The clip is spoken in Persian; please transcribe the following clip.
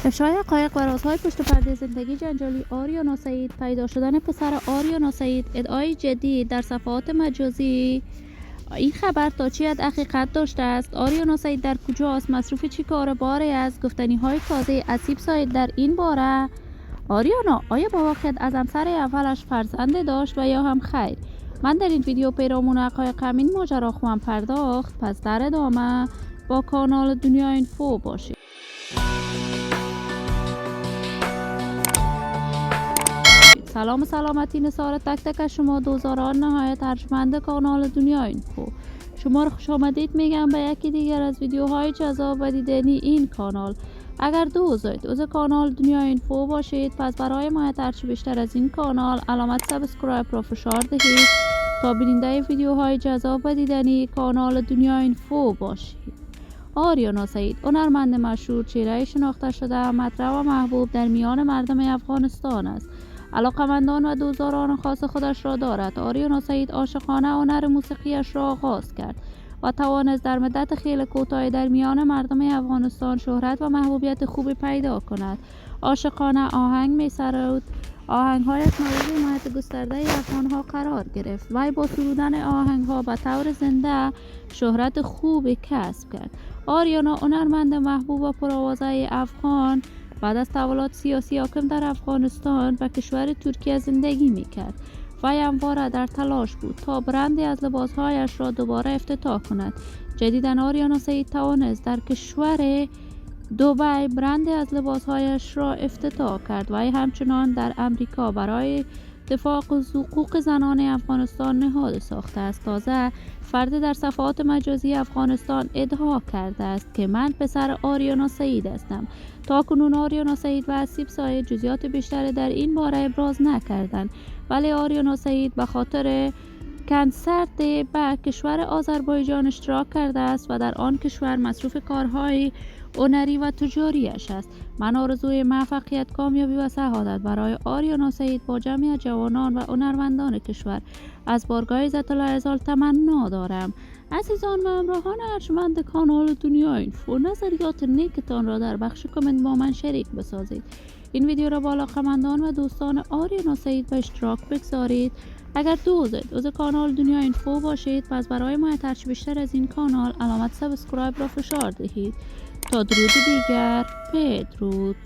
افشای حقایق و رازهای پشت پرده زندگی جنجالی آریانا سعید، پیدا شدن پسر آریانا سعید، ادعای جدی در صفحات مجازی. این خبر تا چی از حقیقت داشته است؟ آریانا سعید در کجاست؟ مصروف چی کار باره است؟ گفتنی های تازه اسیب سعید در این باره. آریانا آیا با واقعیت از همسر اولش فرزند داشت و یا هم خیر؟ من در این ویدیو پیرامون حقایق همین ماجرا خواهم پرداخت، پس در ادامه با کانال دنیا اینفو باشید. سلام و سلامتی نثار تک تک از شما دوزاران نهایت ارجمند کانال دنیا اینفو. شما رو خوش آمدید میگم به یکی دیگر از ویدیوهای جذاب و دیدنی این کانال. اگر دوزید عضو کانال دنیا اینفو باشید، پس برای حمایت هرچی بیشتر از این کانال علامت سابسکرایب را فشار دهید تا بیننده ویدیوهای جذاب و دیدنی کانال دنیا اینفو باشید. آریانا سعید، هنرمند مشهور، چهره شناخته شده، مطرح و محبوب در میان مردم افغانستان است. علاقمندان و دوستداران خاص خودش را دارد. آریانا سعید عاشقانه هنر موسیقیش را آغاز کرد و توانست در مدت خیلی کوتاهی در میان مردم افغانستان شهرت و محبوبیت خوبی پیدا کند. عاشقانه آهنگ می‌سرود. آهنگ‌هایش مورد حمایت گسترده افغان‌ها قرار گرفت. وی با سرودن آهنگ‌ها به طور زنده شهرت خوبی کسب کرد. آریانا هنرمند محبوب و پرآوازه افغان بعد از تحولات سیاسی حاکم در افغانستان و کشور ترکیه زندگی میکرد. وی همواره در تلاش بود تا برندی از لباسهایش را دوباره افتتاح کند. جدیداً آریانا سعید توانست در کشور دبی برندی از لباسهایش را افتتاح کرد. وی همچنان در امریکا برای دفاع از حقوق زنان افغانستان نهاد ساخته است. تازه فردی در صفحات مجازی افغانستان ادعا کرده است که من پسر آریانا سعید هستم. تا کنون آریانا سعید و اسیب سعید جزئیات بیشتری در این باره ابراز نکردند، ولی آریانا سعید به خاطر کنسرت به کشور آذربایجان اشتراک کرده است و در آن کشور مصروف کارهای هنری و تجاریش است. من آرزوی موفقیت، کامیابی و سعادت برای آریانا سعید با جمعی جوانان و هنرمندان کشور از بارگاه عزت العزال تمنا دارم. عزیزان و همراهان ارجمند کانال دنیا اینفو، نظریات نیکتان را در بخش کامنت با من شریک بسازید. این ویدیو را با علاقه‌مندان و دوستان آریانا سعید به اشتراک بگذارید. اگر دوزید عضو کانال دنیا اینفو باشید، پس برای حمایت هرچی بیشتر از این کانال علامت سابسکرایب را فشار دهید. تا درود دیگر، بدرود.